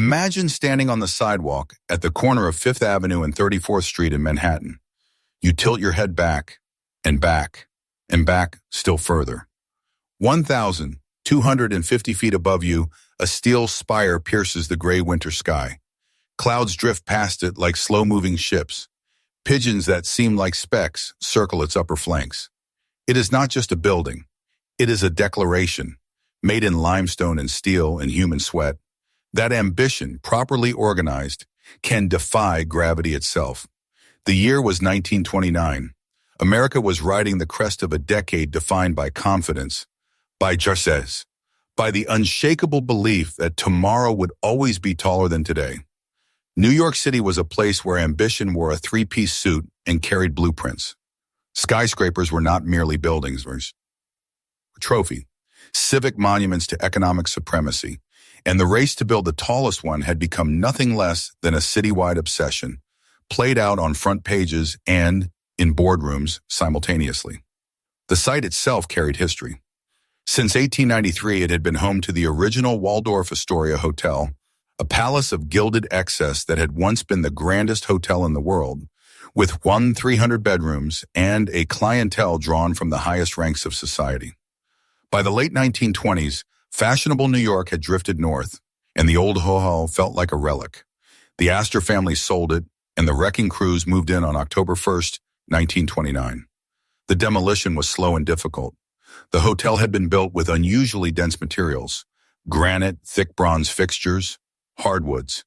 Imagine standing on the sidewalk at the corner of 5th Avenue and 34th Street in Manhattan. You tilt your head back, and back, and back still further. 1,250 feet above you, a steel spire pierces the gray winter sky. Clouds drift past it like slow-moving ships. Pigeons that seem like specks circle its upper flanks. It is not just a building. It is a declaration, made in limestone and steel and human sweat, that ambition, properly organized, can defy gravity itself. The year was 1929. America was riding the crest of a decade defined by confidence, by justice, by the unshakable belief that tomorrow would always be taller than today. New York City was a place where ambition wore a three-piece suit and carried blueprints. Skyscrapers were not merely buildings, they were a trophy, civic monuments to economic supremacy, and the race to build the tallest one had become nothing less than a citywide obsession, played out on front pages and in boardrooms simultaneously. The site itself carried history. Since 1893, it had been home to the original Waldorf-Astoria Hotel, a palace of gilded excess that had once been the grandest hotel in the world, with 300 bedrooms and a clientele drawn from the highest ranks of society. By the late 1920s, fashionable New York had drifted north, and the old ho-ho felt like a relic. The Astor family sold it, and the wrecking crews moved in on October 1st, 1929. The demolition was slow and difficult. The hotel had been built with unusually dense materials, granite, thick bronze fixtures, hardwoods,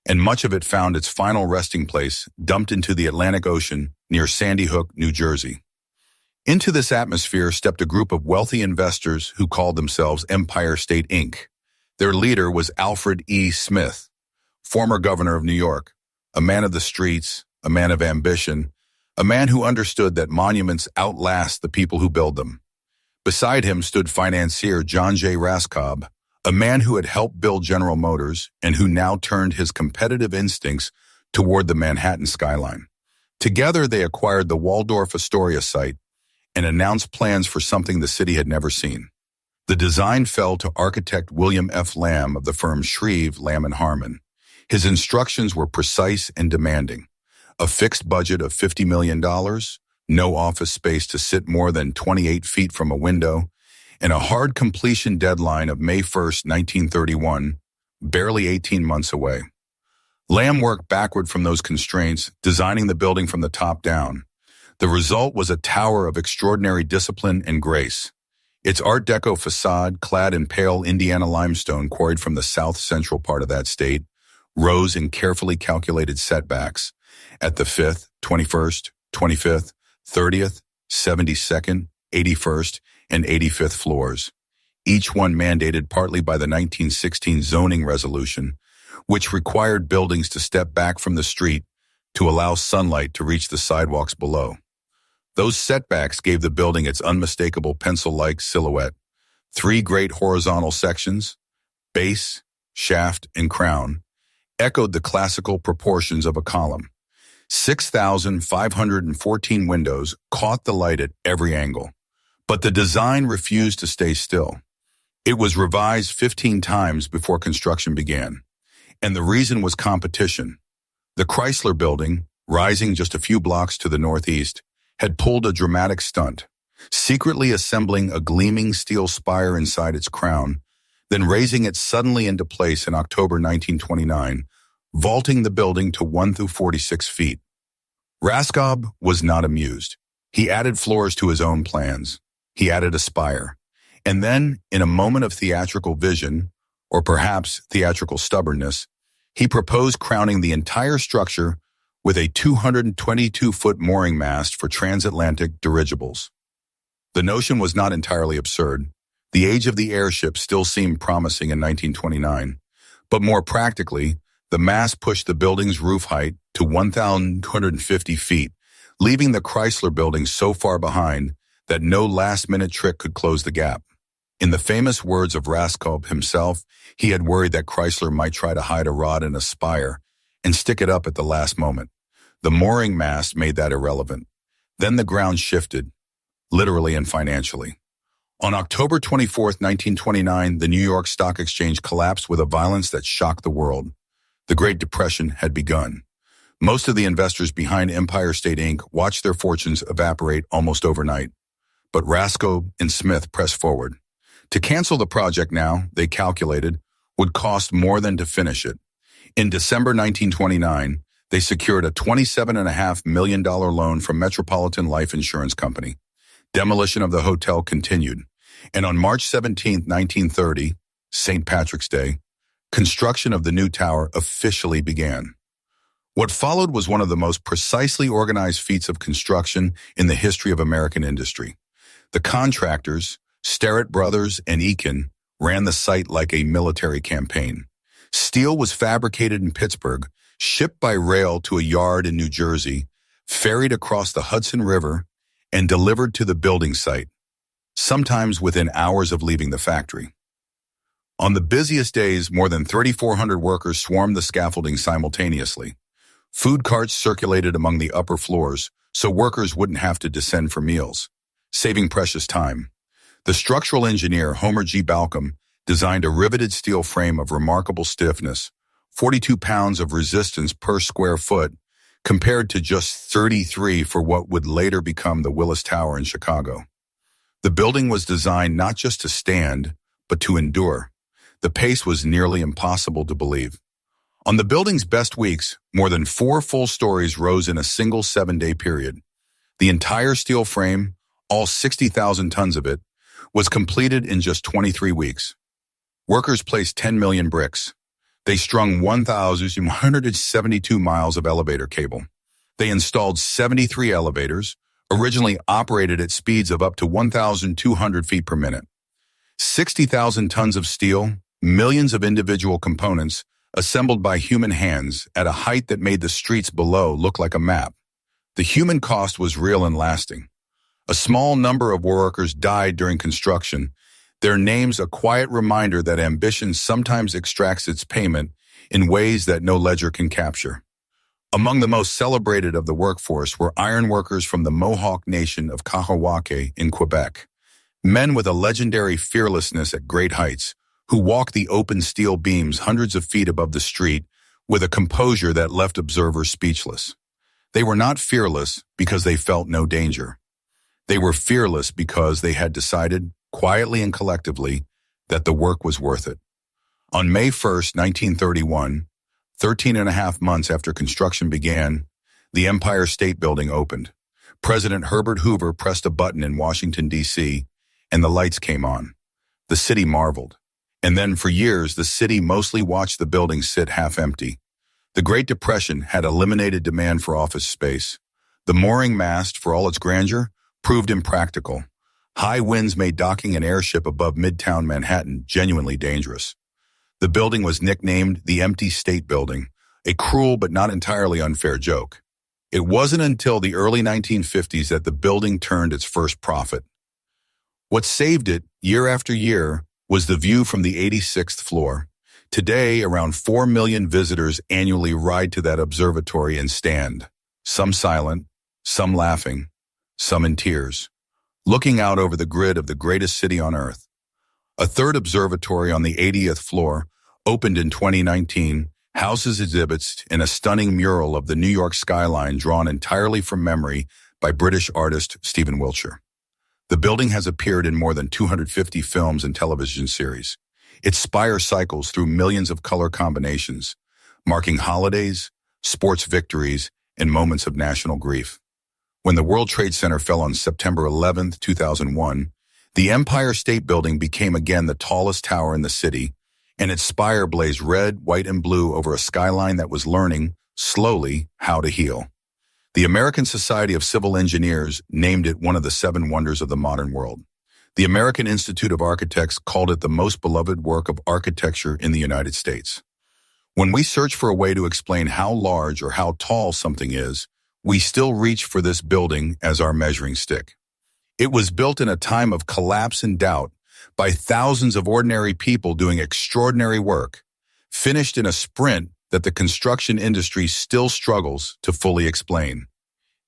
and much of it found its final resting place dumped into the Atlantic Ocean near Sandy Hook, New Jersey. Into this atmosphere stepped a group of wealthy investors who called themselves Empire State Inc. Their leader was Alfred E. Smith, former governor of New York, a man of the streets, a man of ambition, a man who understood that monuments outlast the people who build them. Beside him stood financier John J. Raskob, a man who had helped build General Motors and who now turned his competitive instincts toward the Manhattan skyline. Together, they acquired the Waldorf-Astoria site and announced plans for something the city had never seen. The design fell to architect William F. Lamb of the firm Shreve, Lamb & Harmon. His instructions were precise and demanding. A fixed budget of $50 million, no office space to sit more than 28 feet from a window, and a hard completion deadline of May 1st, 1931, barely 18 months away. Lamb worked backward from those constraints, designing the building from the top down. The result was a tower of extraordinary discipline and grace. Its Art Deco facade, clad in pale Indiana limestone quarried from the south central part of that state, rose in carefully calculated setbacks at the 5th, 21st, 25th, 30th, 72nd, 81st, and 85th floors, each one mandated partly by the 1916 zoning resolution, which required buildings to step back from the street to allow sunlight to reach the sidewalks below. Those setbacks gave the building its unmistakable pencil-like silhouette. 3 great horizontal sections, base, shaft, and crown, echoed the classical proportions of a column. 6,514 windows caught the light at every angle. But the design refused to stay still. It was revised 15 times before construction began. And the reason was competition. The Chrysler Building, rising just a few blocks to the northeast, had pulled a dramatic stunt, secretly assembling a gleaming steel spire inside its crown, then raising it suddenly into place in October 1929, vaulting the building to 1 through 46 feet. Raskob was not amused. He added floors to his own plans. He added a spire. And then, in a moment of theatrical vision, or perhaps theatrical stubbornness, he proposed crowning the entire structure with a 222-foot mooring mast for transatlantic dirigibles. The notion was not entirely absurd. The age of the airship still seemed promising in 1929, but more practically, the mast pushed the building's roof height to 1,250 feet, leaving the Chrysler Building so far behind that no last-minute trick could close the gap. In the famous words of Raskob himself, he had worried that Chrysler might try to hide a rod in a spire and stick it up at the last moment. The mooring mast made that irrelevant. Then the ground shifted, literally and financially. On October 24, 1929, the New York Stock Exchange collapsed with a violence that shocked the world. The Great Depression had begun. Most of the investors behind Empire State Inc. watched their fortunes evaporate almost overnight. But Raskob and Smith pressed forward. To cancel the project now, they calculated, would cost more than to finish it. In December 1929, they secured a $27.5 million loan from Metropolitan Life Insurance Company. Demolition of the hotel continued, and on March 17, 1930, St. Patrick's Day, construction of the new tower officially began. What followed was one of the most precisely organized feats of construction in the history of American industry. The contractors, Starrett Brothers and Eakin, ran the site like a military campaign. Steel was fabricated in Pittsburgh, shipped by rail to a yard in New Jersey, ferried across the Hudson River, and delivered to the building site, sometimes within hours of leaving the factory. On the busiest days, more than 3,400 workers swarmed the scaffolding simultaneously. Food carts circulated among the upper floors, so workers wouldn't have to descend for meals, saving precious time. The structural engineer, Homer G. Balcom, designed a riveted steel frame of remarkable stiffness, 42 pounds of resistance per square foot, compared to just 33 for what would later become the Willis Tower in Chicago. The building was designed not just to stand, but to endure. The pace was nearly impossible to believe. On the building's best weeks, more than 4 full stories rose in a single 7-day period. The entire steel frame, all 60,000 tons of it, was completed in just 23 weeks. Workers placed 10 million bricks. They strung 1,172 miles of elevator cable. They installed 73 elevators, originally operated at speeds of up to 1,200 feet per minute. 60,000 tons of steel, millions of individual components, assembled by human hands at a height that made the streets below look like a map. The human cost was real and lasting. A small number of workers died during construction, their names a quiet reminder that ambition sometimes extracts its payment in ways that no ledger can capture. Among the most celebrated of the workforce were ironworkers from the Mohawk Nation of Kahnawake in Quebec, men with a legendary fearlessness at great heights, who walked the open steel beams hundreds of feet above the street with a composure that left observers speechless. They were not fearless because they felt no danger. They were fearless because they had decided, quietly and collectively, that the work was worth it. On May 1st, 1931, 13 and a half months after construction began, the Empire State Building opened. President Herbert Hoover pressed a button in Washington, D.C., and the lights came on. The city marveled. And then for years, the city mostly watched the building sit half empty. The Great Depression had eliminated demand for office space. The mooring mast, for all its grandeur, proved impractical. High winds made docking an airship above Midtown Manhattan genuinely dangerous. The building was nicknamed the Empty State Building, a cruel but not entirely unfair joke. It wasn't until the early 1950s that the building turned its first profit. What saved it, year after year, was the view from the 86th floor. Today, around 4 million visitors annually ride to that observatory and stand, some silent, some laughing, some in tears, looking out over the grid of the greatest city on earth. A third observatory on the 80th floor, opened in 2019, houses exhibits in a stunning mural of the New York skyline drawn entirely from memory by British artist Stephen Wiltshire. The building has appeared in more than 250 films and television series. Its spire cycles through millions of color combinations, marking holidays, sports victories, and moments of national grief. When the World Trade Center fell on September 11, 2001, the Empire State Building became again the tallest tower in the city, and its spire blazed red, white, and blue over a skyline that was learning, slowly, how to heal. The American Society of Civil Engineers named it one of the 7 wonders of the modern world. The American Institute of Architects called it the most beloved work of architecture in the United States. When we search for a way to explain how large or how tall something is, we still reach for this building as our measuring stick. It was built in a time of collapse and doubt by thousands of ordinary people doing extraordinary work, finished in a sprint that the construction industry still struggles to fully explain.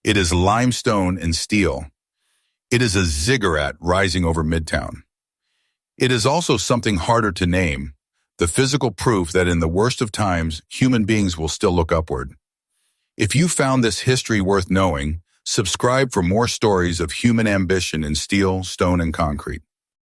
It is limestone and steel. It is a ziggurat rising over Midtown. It is also something harder to name, the physical proof that in the worst of times, human beings will still look upward. If you found this history worth knowing, subscribe for more stories of human ambition in steel, stone, and concrete.